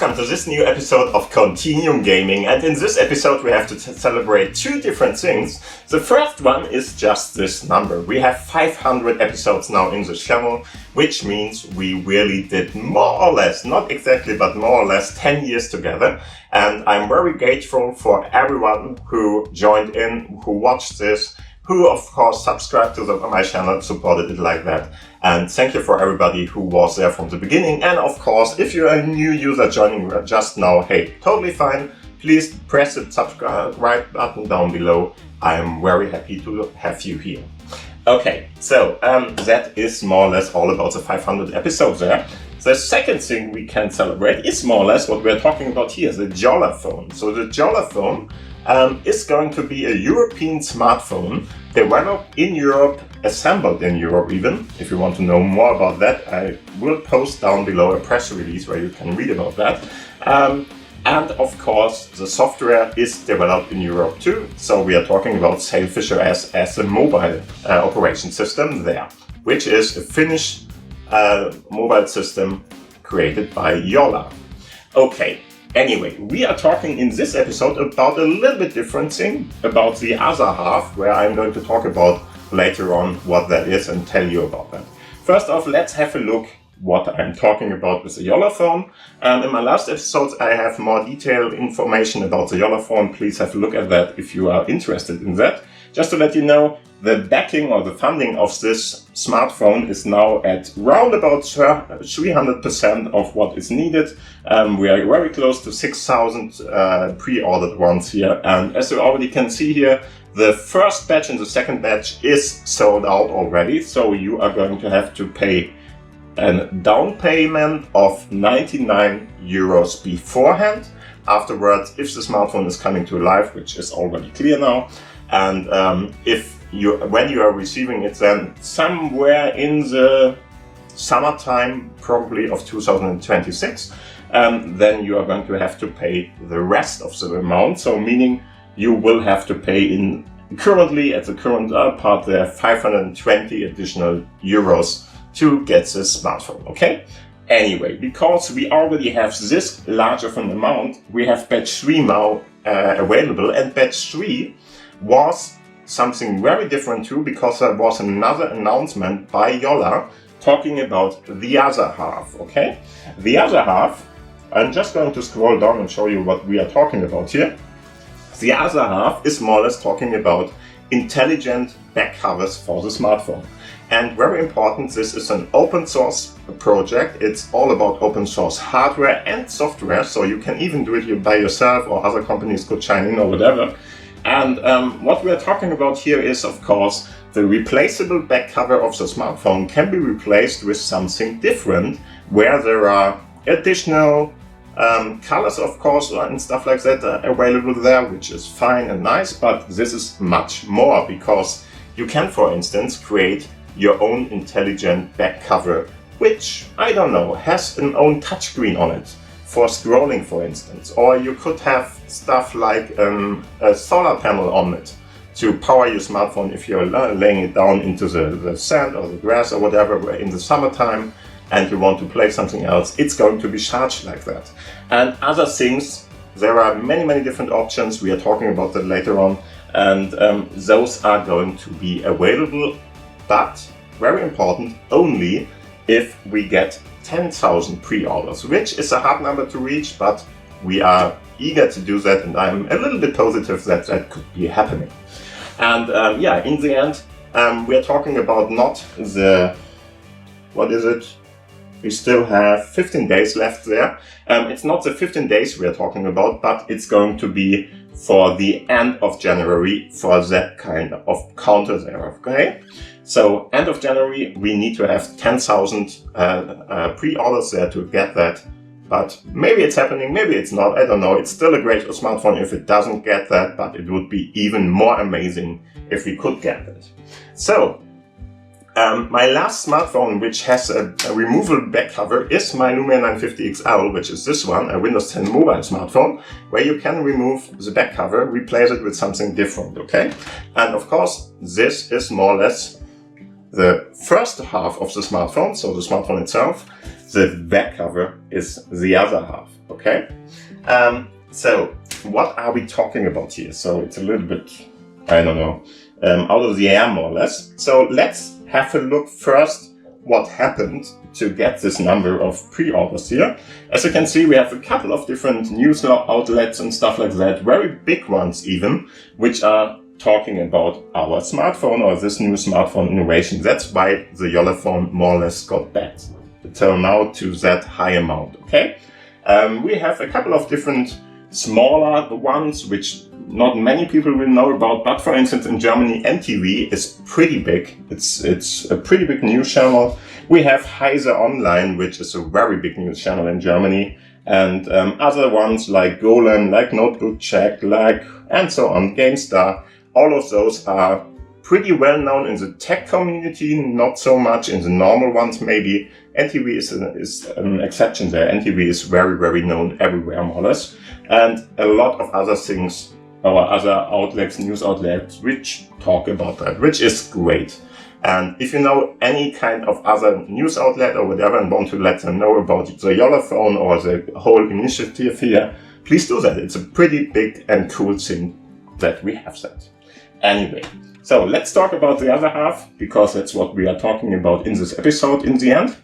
Welcome to this new episode of Continuum Gaming, and in this episode we have to celebrate two different things. The first one is just this number. We have 500 episodes now in this channel, which means we really did more or less, not exactly, but more or less 10 years together. And I'm very grateful for everyone who joined in, who watched this, who of course subscribed to my channel, supported it like that. And thank you for everybody who was there from the beginning. And of course, if you're a new user joining just now, hey, totally fine. Please press the subscribe button down below. I'm very happy to have you here. Okay, so that is more or less all about the 500 episodes there. The second thing we can celebrate is more or less what we're talking about here, the Jolla Phone. So the Jolla Phone is going to be a European smartphone developed in Europe, assembled in Europe even. If you want to know more about that, I will post down below a press release where you can read about that. And of course, the software is developed in Europe too. So we are talking about Sailfish as a mobile operation system there, which is a Finnish mobile system created by Jolla. Okay. Anyway, we are talking in this episode about a little bit different thing, about the other half, where I'm going to talk about later on what that is and tell you about that. First off, let's have a look what I'm talking about with the Jolla Phone. In my last episodes, I have more detailed information about the Jolla Phone. Please have a look at that if you are interested in that. Just to let you know, the backing or the funding of this smartphone is now at round about 300% of what is needed. We are very close to 6,000 pre-ordered ones here. And as you already can see here, the first batch and the second batch is sold out already. So you are going to have to pay a down payment of 99 euros beforehand. Afterwards, if the smartphone is coming to life, which is already clear now, and when you are receiving it then somewhere in the summertime, probably of 2026, then you are going to have to pay the rest of the amount. So meaning you will have to pay currently at the current part there 520 additional euros to get this smartphone, okay? Anyway, because we already have this large of an amount, we have batch 3 now available, and batch 3 was something very different too, because there was another announcement by Jolla talking about the other half, okay? The other half, I'm just going to scroll down and show you what we are talking about here. The other half is more or less talking about intelligent back covers for the smartphone. And very important, this is an open source project. It's all about open source hardware and software, so you can even do it by yourself, or other companies could chime in or whatever. And what we are talking about here is, of course, the replaceable back cover of the smartphone can be replaced with something different, where there are additional colors, of course, and stuff like that available there, which is fine and nice, but this is much more, because you can, for instance, create your own intelligent back cover, which, I don't know, has an own touchscreen on it for scrolling, for instance. Or you could have stuff like a solar panel on it to power your smartphone if you're laying it down into the sand or the grass or whatever in the summertime and you want to play something else. It's going to be charged like that. And other things, there are many different options. We are talking about that later on. And those are going to be available, but very important, only if we get 10,000 pre-orders, which is a hard number to reach, but we are eager to do that, and I'm a little bit positive that that could be happening. And yeah, in the end, we are talking about not the, what is it? We still have 15 days left there. It's not the 15 days we are talking about, but it's going to be for the end of January for that kind of counter there, okay? So end of January, we need to have 10,000 pre-orders there to get that. But maybe it's happening, maybe it's not, I don't know. It's still a great smartphone if it doesn't get that, but it would be even more amazing if we could get it. So, my last smartphone which has a removable back cover is my Lumia 950 XL, which is this one, a Windows 10 mobile smartphone, where you can remove the back cover, replace it with something different, okay? And of course, this is more or less the first half of the smartphone, so the smartphone itself. The back cover is the other half, okay? So what are we talking about here? So it's a little bit, I don't know, out of the air more or less. So let's have a look first what happened to get this number of pre-orders here. As you can see, we have a couple of different news outlets and stuff like that, very big ones even, which are talking about our smartphone or this new smartphone innovation. That's why the Jolla Phone more or less got back till now to that high amount, okay? We have a couple of different smaller ones which not many people will know about, but for instance in Germany NTV is pretty big. It's a pretty big news channel. We have Heise Online, which is a very big news channel in Germany, and other ones like Golem, like Notebook Check, like and so on, GameStar. All of those are pretty well known in the tech community, not so much in the normal ones maybe. NTV is an exception there. NTV is very, very known everywhere more or less. And a lot of other things, or other outlets, news outlets, which talk about that, which is great. And if you know any kind of other news outlet or whatever and want to let them know about the Jolla Phone or the whole initiative here, please do that. It's a pretty big and cool thing that we have that. Anyway, so let's talk about the other half, because that's what we are talking about in this episode in the end.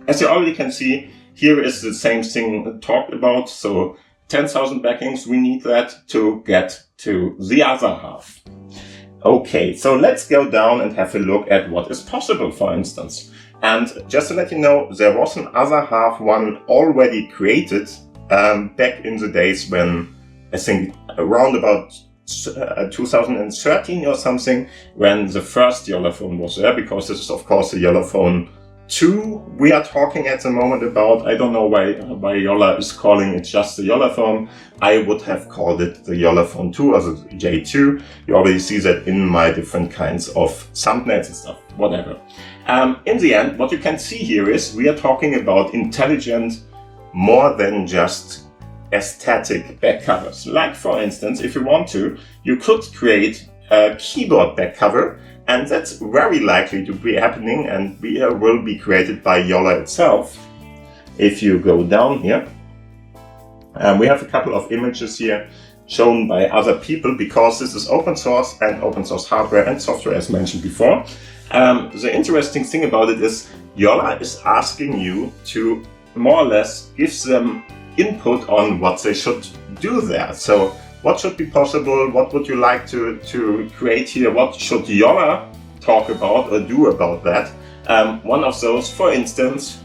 As you already can see, here is the same thing talked about. So 10,000 backings, we need that to get to the other half. Okay, so let's go down and have a look at what is possible, for instance. And just to let you know, there was an other half one already created back in the days when, I think around about 2013 or something, when the first Jolla Phone was there, because this is of course the Jolla Phone 2 we are talking at the moment about. I don't know why Jolla is calling it just the Jolla Phone. I would have called it the Jolla Phone 2 or the J2. You already see that in my different kinds of thumbnails and stuff, whatever. In the end, what you can see here is we are talking about intelligent, more than just aesthetic back covers. Like for instance, if you want to, you could create a keyboard back cover, and that's very likely to be happening and will be created by Jolla itself. If you go down here, we have a couple of images here shown by other people, because this is open source and open source hardware and software as mentioned before. The interesting thing about it is Jolla is asking you to more or less give them input on what they should do there. So what should be possible? What would you like to create here? What should Jolla talk about or do about that? One of those, for instance,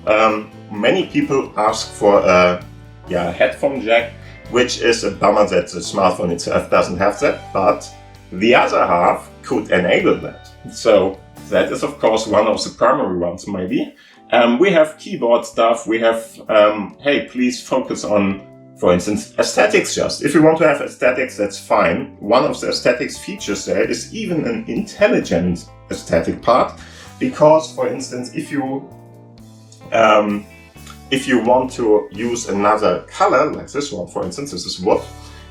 many people ask for a headphone jack, which is a bummer that the smartphone itself doesn't have that, but the other half could enable that. So that is of course one of the primary ones maybe. We have keyboard stuff, we have, hey, please focus on, for instance, aesthetics just. If you want to have aesthetics, that's fine. One of the aesthetics features there is even an intelligent aesthetic part, because, for instance, if you want to use another color, like this one, for instance, this is wood.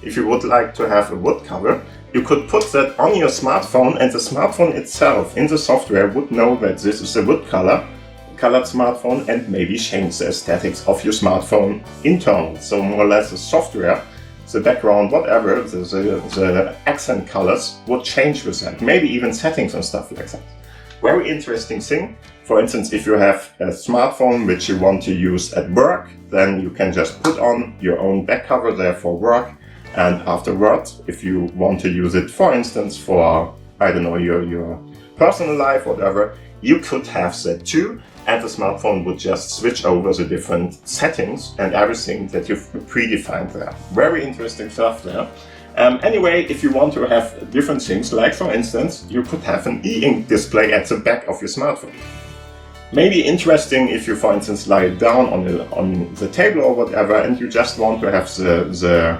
If you would like to have a wood cover, you could put that on your smartphone, and the smartphone itself in the software would know that this is a wood colored smartphone, and maybe change the aesthetics of your smartphone internal. So more or less the software, the background, whatever, the accent colors would change with that. Maybe even settings and stuff like that. Very interesting thing. For instance, if you have a smartphone which you want to use at work, then you can just put on your own back cover there for work. And afterwards, if you want to use it, for instance, for, I don't know, your personal life, whatever, you could have that too. And the smartphone would just switch over the different settings and everything that you've predefined there. Very interesting stuff there. Anyway, if you want to have different things, like for instance, you could have an e-ink display at the back of your smartphone. Maybe interesting if you, for instance, lie down on the table or whatever, and you just want to have the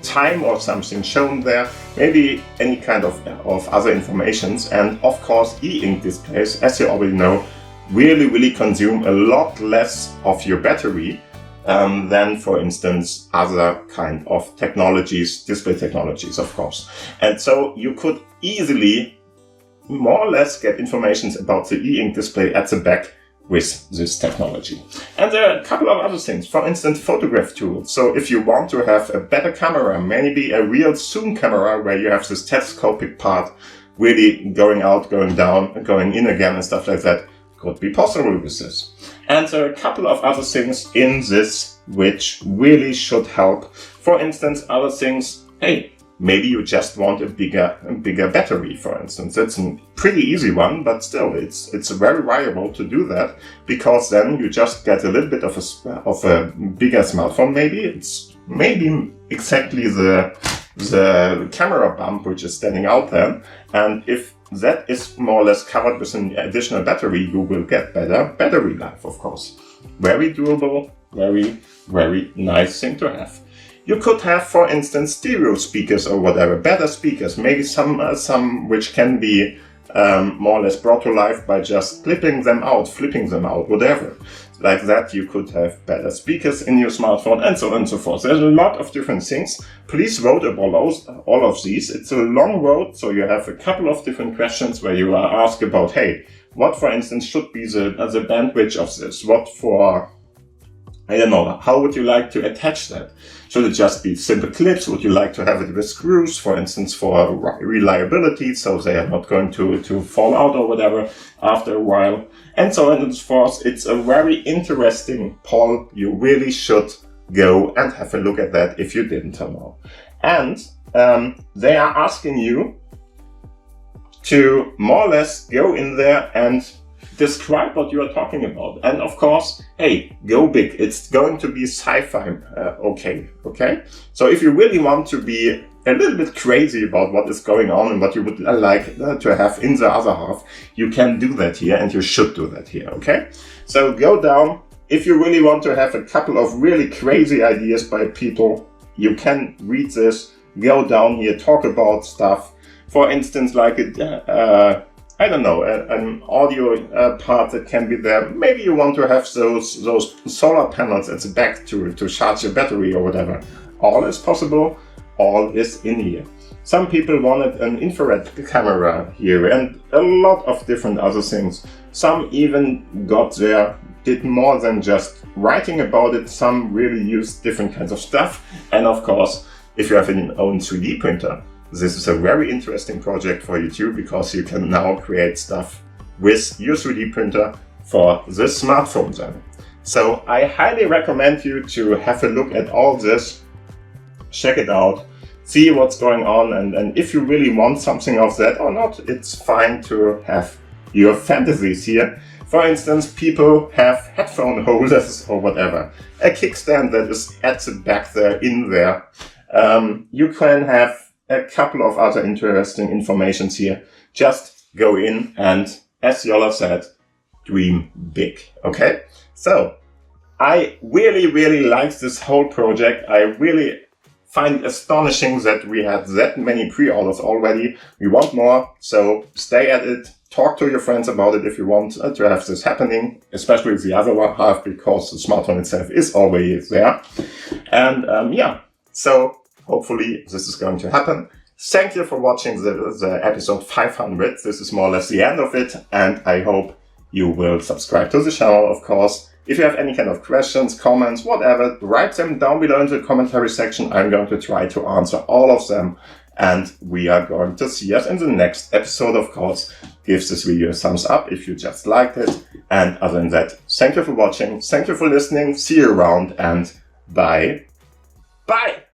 time or something shown there, maybe any kind of other informations. And of course, e-ink displays, as you already know, really consume a lot less of your battery than, for instance, other kind of technologies, display technologies, of course. And so you could easily more or less get information about the e-ink display at the back with this technology. And there are a couple of other things. For instance, photograph tools. So if you want to have a better camera, maybe a real zoom camera where you have this telescopic part really going out, going down, going in again and stuff like that, could be possible with this. And there are a couple of other things in this which really should help. For instance, other things, hey, maybe you just want a bigger battery, for instance. That's a pretty easy one, but still, it's very viable to do that, because then you just get a little bit of a bigger smartphone. Maybe it's exactly the camera bump which is standing out there, and if that is more or less covered with an additional battery, you will get better battery life, of course. Very doable, very, very nice thing to have. You could have, for instance, stereo speakers or whatever, better speakers, maybe some which can be more or less brought to life by just flipping them out, whatever. Like that, you could have better speakers in your smartphone, and so on and so forth. There's a lot of different things. Please vote about all of these. It's a long vote, so you have a couple of different questions where you are asked about, hey, what, for instance, should be the bandwidth of this? What for... I don't know, how would you like to attach that? Should it just be simple clips? Would you like to have it with screws, for instance, for reliability, so they are not going to fall out or whatever after a while? And so on and so forth. It's a very interesting poll. You really should go and have a look at that if you didn't know. And they are asking you to more or less go in there and describe what you are talking about. And of course, hey, go big. It's going to be sci-fi, okay? So if you really want to be a little bit crazy about what is going on and what you would like to have in the other half, you can do that here, and you should do that here, okay? So go down. If you really want to have a couple of really crazy ideas by people, you can read this, go down here, talk about stuff. For instance, like I don't know, an audio part that can be there. Maybe you want to have those solar panels at the back to charge your battery or whatever. All is possible. All is in here. Some people wanted an infrared camera here and a lot of different other things. Some even got there, did more than just writing about it. Some really used different kinds of stuff. And of course, if you have an own 3D printer, this is a very interesting project for you too, because you can now create stuff with your 3D printer for this smartphone then. So I highly recommend you to have a look at all this, check it out, see what's going on, and if you really want something of that or not, it's fine to have your fantasies here. For instance, people have headphone holders or whatever, a kickstand that is at the back there, in there. You can have a couple of other interesting informations here. Just go in and, as Jolla said, dream big, okay? So, I really, really like this whole project. I really find it astonishing that we had that many pre-orders already. We want more, so stay at it. Talk to your friends about it if you want to have this happening, especially with the other half, because the smartphone itself is already there. And yeah, so hopefully this is going to happen. Thank you for watching the episode 500. This is more or less the end of it, and I hope you will subscribe to the channel, of course. If you have any kind of questions, comments, whatever, write them down below in the commentary section. I'm going to try to answer all of them, and we are going to see us in the next episode, of course. Give this video a thumbs up if you just liked it. And other than that, thank you for watching, thank you for listening, see you around, and bye. Bye!